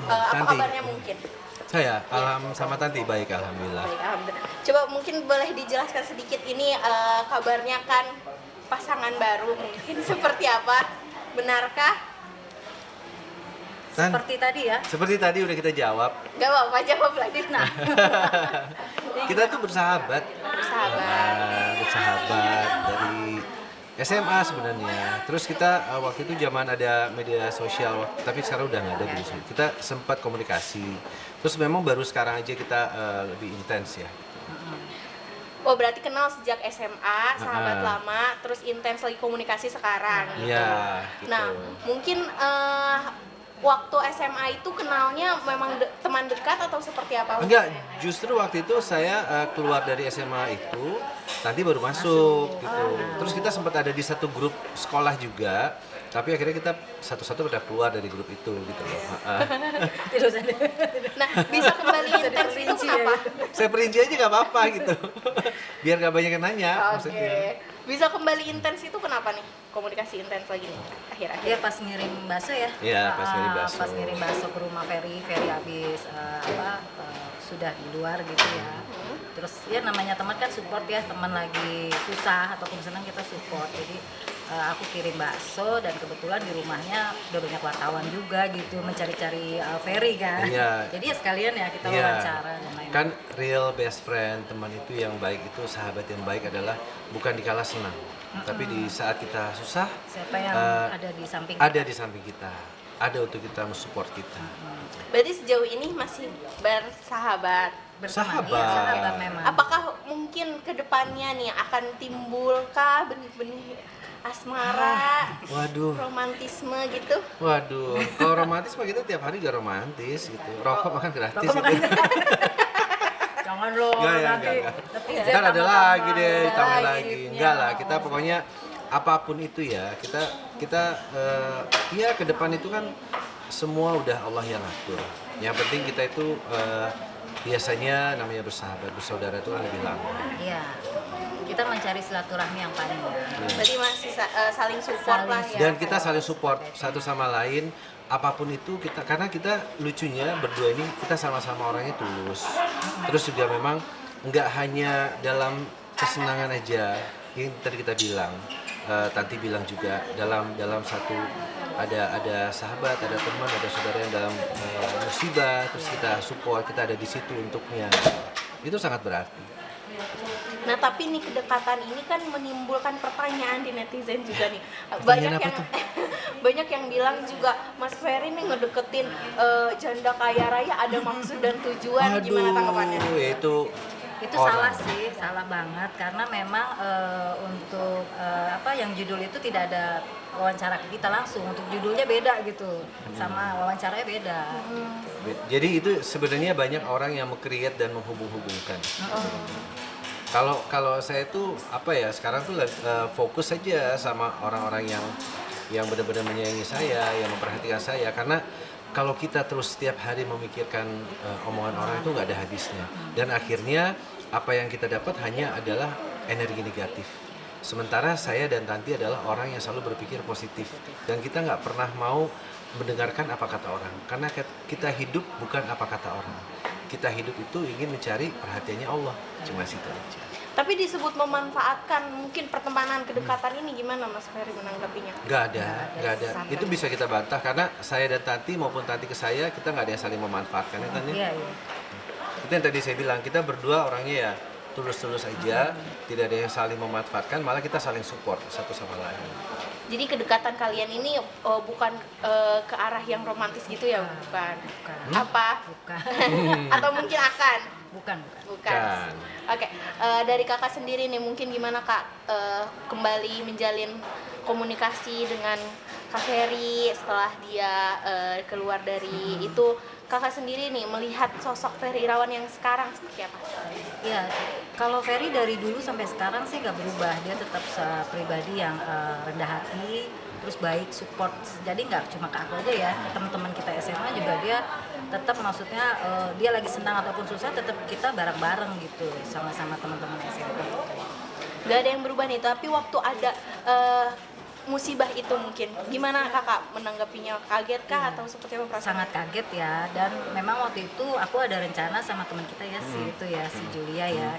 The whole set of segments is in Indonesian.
Apa Tanti. kabarnya mungkin? Saya, sama Tanti baik, alhamdulillah. Baik, alhamdulillah. Coba mungkin boleh dijelaskan sedikit ini kabarnya kan pasangan baru mungkin seperti apa? Benarkah? Seperti tadi ya. Seperti tadi udah kita jawab. Gak apa-apa, jawab lagi. Nah, Kita tuh bersahabat. Bersahabat dari SMA sebenarnya. Terus kita waktu itu zaman ada media sosial, tapi sekarang udah nggak ada gitu. Kita sempat komunikasi. Terus memang baru sekarang aja kita lebih intens ya. Oh, berarti kenal sejak SMA, sahabat lama, terus intens lagi komunikasi sekarang gitu. Iya, gitu. Nah, mungkin waktu SMA itu kenalnya memang teman dekat atau seperti apa? Enggak, justru waktu itu saya keluar dari SMA itu, nanti baru masuk gitu. Terus kita sempat ada di satu grup sekolah juga, tapi akhirnya kita satu-satu udah keluar dari grup itu gitu loh. Nah, bisa kembali intens itu kenapa? Saya perinci aja nggak apa-apa gitu, biar nggak banyak yang nanya. Oke. Maksudnya. Bisa kembali intens itu kenapa nih? Komunikasi intens lagi nih akhir-akhir. dia pas ngirim bakso ya. Iya, pas ngirim bakso. Pas ngirim bakso ke rumah Ferry habis sudah di luar gitu ya. Terus ya namanya teman kan support ya, teman lagi susah ataupun senang kita support. Jadi aku kirim bakso dan kebetulan di rumahnya udah banyak wartawan juga gitu mencari-cari Ferry kan. Iya. Jadi ya sekalian ya kita Iya. wawancara dan lain-lain. Kan real best friend, teman itu yang baik itu, sahabat yang baik adalah bukan dikala senang, tapi di saat kita susah Siapa yang ada di samping ada di samping kita, ada untuk kita mensupport kita. Berarti sejauh ini masih bersahabat. berteman. Sahabat. Iya, sahabat memang. Apakah mungkin kedepannya nih akan timbulkah benih-benih asmara, Waduh, romantisme gitu? waduh. Kalau romantis mah kita tiap hari juga romantis gitu. Rokok makan gratis Rokok gitu. makan Jangan loh, Enggak ya, nanti enggak. netizen Ntar ada tambah-tambah. lagi deh, ditambah Lagi. lagi. Enggak lah, kita pokoknya apapun itu ya, kita ya ke depan itu kan semua udah Allah yang atur. Yang penting kita itu biasanya namanya bersahabat, bersaudara itu kan lebih lama. Iya. Kita mencari silaturahmi yang panjang. Berarti masih saling support lah ya. Dan kita saling support satu sama lain, apapun itu kita, karena kita lucunya berdua ini kita sama-sama orangnya tulus. Terus juga memang nggak hanya dalam kesenangan aja, yang tadi kita bilang, Tanti bilang juga dalam satu ada sahabat, ada teman, ada saudara yang dalam musibah, terus kita support, kita ada di situ untuknya. Itu sangat berarti. Nah, tapi nih kedekatan ini kan menimbulkan pertanyaan di netizen juga nih. Pertanyaan apa tuh? Banyak yang bilang juga Mas Ferry nih ngedeketin janda kaya raya ada maksud dan tujuan. Gimana tanggapannya? Itu Salah sih, salah banget karena memang untuk yang judul itu tidak ada wawancara ke kita langsung. Untuk judulnya beda gitu, sama wawancaranya beda. Jadi itu sebenarnya banyak orang yang meng-create dan menghubung-hubungkan. Kalau saya tuh sekarang tuh fokus saja sama orang-orang yang benar-benar menyayangi saya, yang memperhatikan saya, karena kalau kita terus setiap hari memikirkan omongan orang itu nggak ada habisnya, dan akhirnya apa yang kita dapat hanya adalah energi negatif. Sementara saya dan Tanti adalah orang yang selalu berpikir positif, dan kita nggak pernah mau mendengarkan apa kata orang, karena kita hidup bukan apa kata orang. Kita hidup itu ingin mencari perhatiannya Allah, cuma situ aja. Tapi disebut memanfaatkan mungkin pertemanan kedekatan ini, gimana Mas Ferry menanggapinya? Nggak ada. Itu bisa kita bantah karena saya dan Tanti maupun Tanti ke saya, kita nggak ada yang saling memanfaatkan ya Tanti. Iya. Itu yang tadi saya bilang, kita berdua orangnya ya tulus-tulus aja, tidak ada yang saling memanfaatkan, malah kita saling support satu sama lain. Jadi kedekatan kalian ini bukan ke arah yang romantis gitu ya? Bukan. Apa? Bukan. Atau mungkin akan? Bukan. Bukan. Oke, dari kakak sendiri nih mungkin gimana kak kembali menjalin komunikasi dengan Kak Ferry setelah dia keluar dari itu, kakak sendiri nih melihat sosok Ferry Irawan yang sekarang seperti apa? Iya, kalau Ferry dari dulu sampai sekarang sih nggak berubah. Dia tetap pribadi yang rendah hati, terus baik, support. Jadi nggak cuma ke aku aja ya, ke teman-teman kita SMA juga dia tetap, maksudnya dia lagi senang ataupun susah tetap kita bareng-bareng gitu sama-sama teman-teman SMA. Gak ada yang berubah nih, tapi waktu ada musibah itu mungkin gimana kakak menanggapinya, kaget kah atau seperti apa perasaan? Sangat kaget ya, dan memang waktu itu aku ada rencana sama teman kita ya, si Julia ya,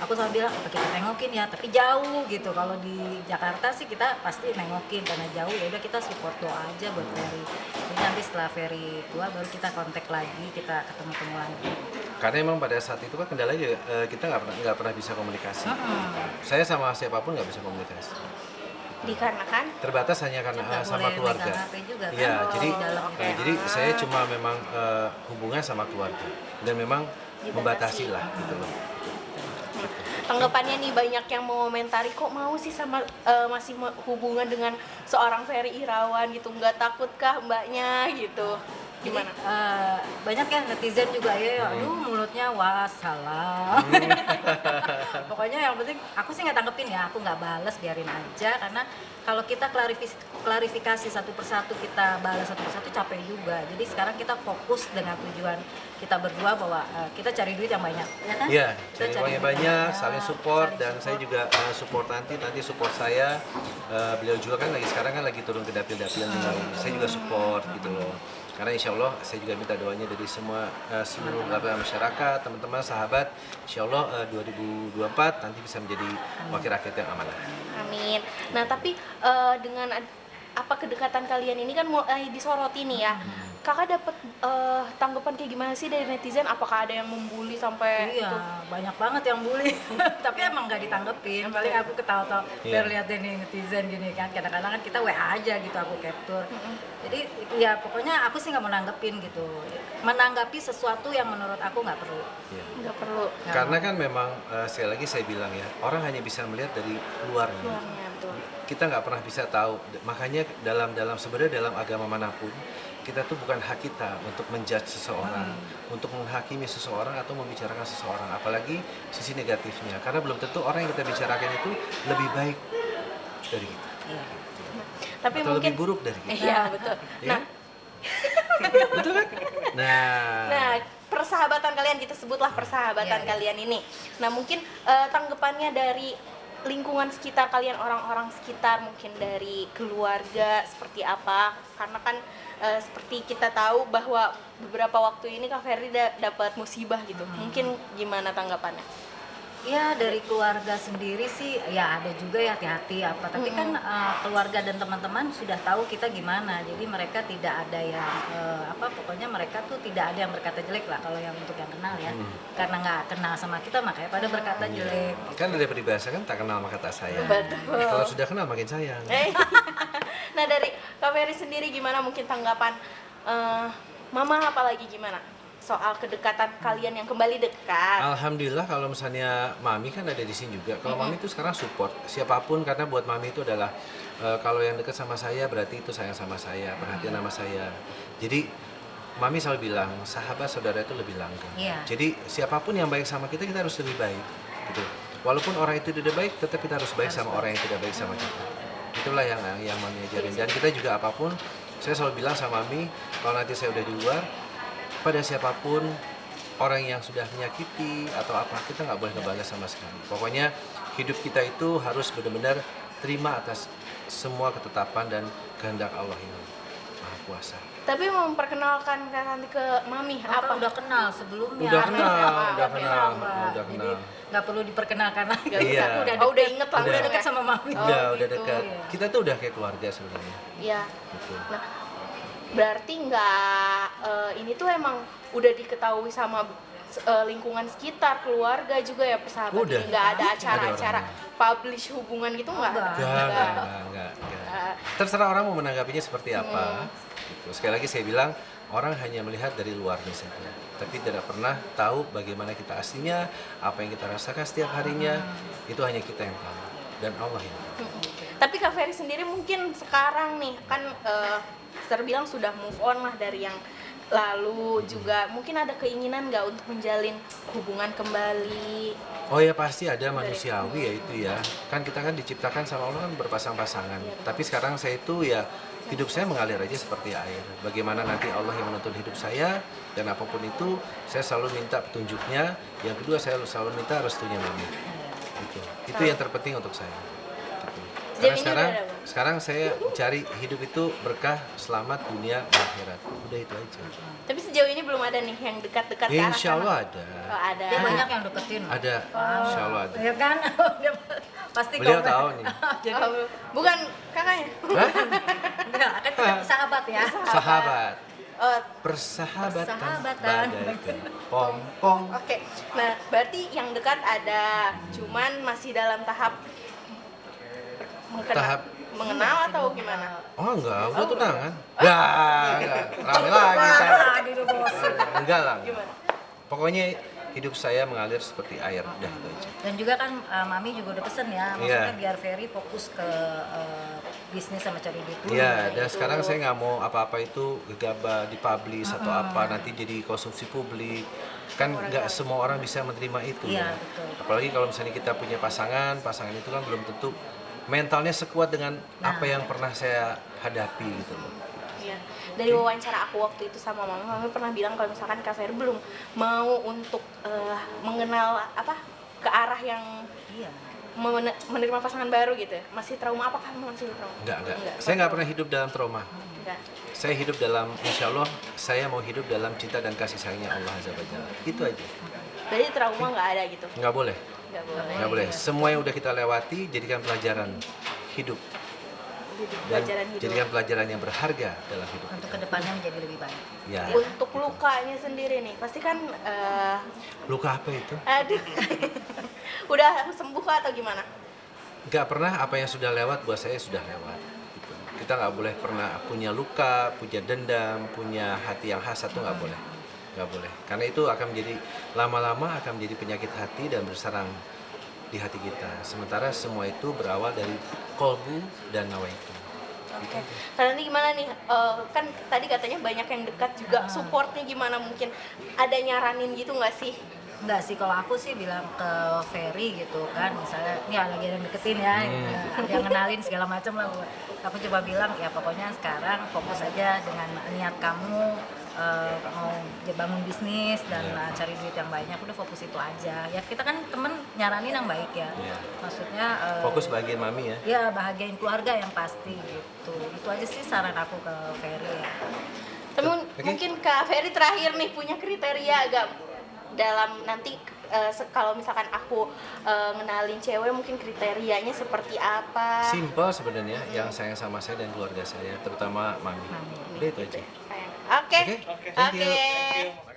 aku selalu bilang apa kita nengokin ya, tapi jauh gitu. Kalau di Jakarta sih kita pasti nengokin, karena jauh ya udah kita support doa aja buat Ferry. Jadi nanti setelah Ferry keluar baru kita kontak lagi, kita ketemu lagi. Karena emang pada saat itu kan kendalanya kita nggak pernah bisa komunikasi. Saya sama siapapun nggak bisa komunikasi. Dikarenakan Terbatas hanya karena Nggak sama boleh keluarga. megang HP juga kan, Iya, kalau jadi di dalam jadi saya cuma memang hubungan sama keluarga dan memang membatasi lah gitu loh. tanggapannya nih banyak yang mengomentari kok mau sih sama masih hubungan dengan seorang Ferry Irawan gitu, nggak takutkah mbaknya gitu, gimana? Banyak ya netizen juga ya, aduh mulutnya wah salah. Pokoknya yang penting aku sih nggak tanggepin ya, aku nggak balas, biarin aja, karena kalau kita klarifikasi satu persatu, kita balas satu persatu capek juga. Jadi sekarang kita fokus dengan tujuan kita berdua bahwa kita cari duit yang banyak, ya kan? Iya, Kita cari uang yang duit banyak, saling support, saling dan saya juga support nanti support saya. Beliau juga kan sekarang kan lagi turun ke dapil-dapil nih, saya juga support gitu loh. Karena insya Allah saya juga minta doanya dari seluruh lapisan masyarakat, teman-teman, sahabat. Insya Allah 2024 nanti bisa menjadi wakil rakyat yang amanah. Amin. Nah tapi dengan apa kedekatan kalian ini kan mulai disoroti nih ya. Kakak dapat tanggapan kayak gimana sih dari netizen? Apakah ada yang membuli sampai Iya, itu? banyak banget yang bully. Tapi emang nggak ditanggepin. Paling aku ketawa-tawa, Iya. biar lihat deh nih netizen gini kan. Kadang-kadang kan kita WA aja gitu, aku capture. Jadi ya pokoknya aku sih nggak mau nanggepin gitu. Menanggapi sesuatu yang menurut aku nggak perlu. Iya. Nggak perlu. Karena kan memang sekali lagi saya bilang ya, orang hanya bisa melihat dari luarnya. Luarnya tuh. Kita nggak pernah bisa tahu. Makanya sebenarnya dalam agama manapun kita tuh bukan hak kita untuk menjudge seseorang, untuk menghakimi seseorang atau membicarakan seseorang, apalagi sisi negatifnya. Karena belum tentu orang yang kita bicarakan itu lebih baik dari kita, Iya. Tapi atau mungkin lebih buruk dari kita. iya betul. Ya? Betul kan? Nah, persahabatan kalian, kita sebutlah persahabatan Iya, iya. kalian ini. Nah, mungkin tanggapannya dari lingkungan sekitar kalian, orang-orang sekitar, mungkin dari keluarga seperti apa? Karena kan seperti kita tahu bahwa beberapa waktu ini Kak Ferry dapat musibah gitu. Mungkin gimana tanggapannya? Ya dari keluarga sendiri sih ya ada juga ya hati-hati apa, tapi kan keluarga dan teman-teman sudah tahu kita gimana, jadi mereka tidak ada yang pokoknya mereka tuh tidak ada yang berkata jelek lah kalau yang untuk yang kenal ya, karena nggak kenal sama kita makanya pada berkata jelek. Kan ada peribahasa kan, tak kenal maka tak sayang. Betul. Kalau sudah kenal makin sayang. Nah, dari Kak Ferry sendiri gimana mungkin tanggapan Mama, apalagi gimana soal kedekatan kalian yang kembali dekat? Alhamdulillah kalau misalnya Mami kan ada di sini juga. Kalau Mami itu sekarang support siapapun, karena buat Mami itu adalah kalau yang dekat sama saya berarti itu sayang sama saya, perhatian sama saya. Jadi Mami selalu bilang sahabat saudara itu lebih langka. Iya. Jadi siapapun yang baik sama kita, kita harus lebih baik. Gitu. Walaupun orang itu tidak baik, tetap kita harus baik sama orang yang tidak baik sama kita. Itulah yang Mami ajarin. Dan kita juga apapun, saya selalu bilang sama Mami, kalau nanti saya udah di luar, pada siapapun orang yang sudah menyakiti atau apa, kita nggak boleh ngebalas sama sekali. Pokoknya hidup kita itu harus benar-benar terima atas semua ketetapan dan kehendak Allah yang Maha Kuasa. Tapi mau memperkenalkan Kak Santi ke Mami Apa apa? udah kenal sebelumnya? Udah kenal, Mbak. udah kenal, Mbak. udah Jadi kenal. nggak perlu diperkenalkan lagi. Nggak Iya. usah. Udah inget lah. Udah Udah. dekat sama mami. udah gitu. dekat. Iya. Kita tuh udah kayak keluarga sebenarnya. Iya. Gitu. Nah, berarti nggak ini tuh emang udah diketahui sama lingkungan sekitar, keluarga juga ya, persahabatan. Udah. Nggak ada Ada acara-acara orangnya. publish hubungan gitu nggak? Nggak. Enggak. Terserah orang mau menanggapinya seperti apa. Gitu. Sekali lagi saya bilang, orang hanya melihat dari luarnya saja, tapi tidak pernah tahu bagaimana kita aslinya, apa yang kita rasakan setiap harinya. Itu hanya kita yang tahu dan Allah yang tahu. Tapi Kak Ferry sendiri mungkin sekarang nih kan terbilang sudah move on lah dari yang lalu juga, mungkin ada keinginan nggak untuk menjalin hubungan kembali? Oh ya pasti ada, manusiawi ya itu ya. Kan kita kan diciptakan sama Allah kan berpasang-pasangan. Tapi sekarang saya itu ya hidup saya mengalir aja seperti air. Bagaimana nanti Allah yang menuntun hidup saya, dan apapun itu saya selalu minta petunjuknya. Yang kedua saya selalu minta restunya Mami. Itu yang terpenting untuk saya. Gitu. Karena ini sekarang udah ada, Bang? sekarang saya cari hidup itu berkah, selamat dunia dan akhirat. Udah itu aja. Tapi sejauh ini belum ada nih yang dekat-dekat ke arah Insya sana. Allah ada. Oh, ada. Dia banyak yang deketin. Ada. Insya Allah ada. Ya kan? Dia pasti Beliau komen. tahu nih. Jadi Oh, bukan kakaknya. Hah? enggak, kan kita sahabat ya. Sahabat. Oh, Persahabatan. Persahabatan. Bagaikan pom-pom. oke. Nah, berarti yang dekat ada, cuman masih dalam tahap Tahap mengenal atau gimana? Oh enggak, udah tunangan. Ya, enggak. Rame lagi ntar. Aduh, bos. Enggak lah. Gimana? Pokoknya hidup saya mengalir seperti air. Udah itu aja. Dan juga kan Mami juga udah pesen ya, maksudnya Iya. biar Ferry fokus ke bisnis sama cari duit dulu. Iya, dan sekarang saya nggak mau apa-apa itu gegabah dipublish atau apa nanti jadi konsumsi publik. Kan nggak semua orang bisa menerima itu. Iya, ya. betul. Apalagi kalau misalnya kita punya pasangan, pasangan itu kan belum tentu mentalnya sekuat dengan apa yang pernah saya hadapi gitu loh. Iya. Dari wawancara aku waktu itu sama mama pernah bilang kalau misalkan Kak Ferry belum mau untuk mengenal apa ke arah yang Iya. menerima pasangan baru gitu. Masih trauma, apakah masih trauma? Enggak. Saya nggak pernah hidup dalam trauma. Enggak. Saya hidup dalam, insya Allah, saya mau hidup dalam cinta dan kasih sayangnya Allah Azza wa Jalla. Itu aja. Berarti trauma nggak ada gitu. Nggak boleh. Nggak boleh. Nggak boleh. Semua yang udah kita lewati jadikan pelajaran hidup. Dan Pelajaran hidup. jadikan pelajaran yang berharga dalam hidup. Untuk kedepannya menjadi lebih baik. Ya. Untuk lukanya sendiri nih, pasti kan Luka apa itu? aduh. Udah sembuh kah atau gimana? Nggak pernah apa yang sudah lewat buat saya sudah lewat. Gitu. Kita nggak boleh pernah punya luka, punya dendam, punya hati yang hasad itu nggak boleh. Nggak boleh. Karena itu akan menjadi lama-lama akan menjadi penyakit hati dan bersarang di hati kita. Sementara semua itu berawal dari kolbu dan nawaitu. Oke. Karena ini gimana nih? Kan tadi katanya banyak yang dekat juga. Supportnya gimana mungkin? Ada nyaranin gitu nggak sih? Enggak sih, kalau aku sih bilang ke Ferry gitu kan, misalnya ini lagi ada yang deketin ya, ada yang kenalin segala macam lah. Aku coba bilang ya pokoknya sekarang fokus aja dengan niat kamu mau bangun bisnis dan cari duit yang banyak, udah fokus itu aja. Ya kita kan temen nyaranin yang baik ya. Iya. Maksudnya Fokus bagian mami ya. ya bahagiain keluarga yang pasti gitu. Itu aja sih saran aku ke Ferry ya. Tapi Oke. mungkin Kak Ferry terakhir nih punya kriteria agak dalam nanti kalau misalkan aku ngenalin cewek mungkin kriterianya seperti apa? Simple sebenarnya yang sayang sama saya dan keluarga saya, terutama mami. Udah itu aja. Oke. Oke, thank you. Oke.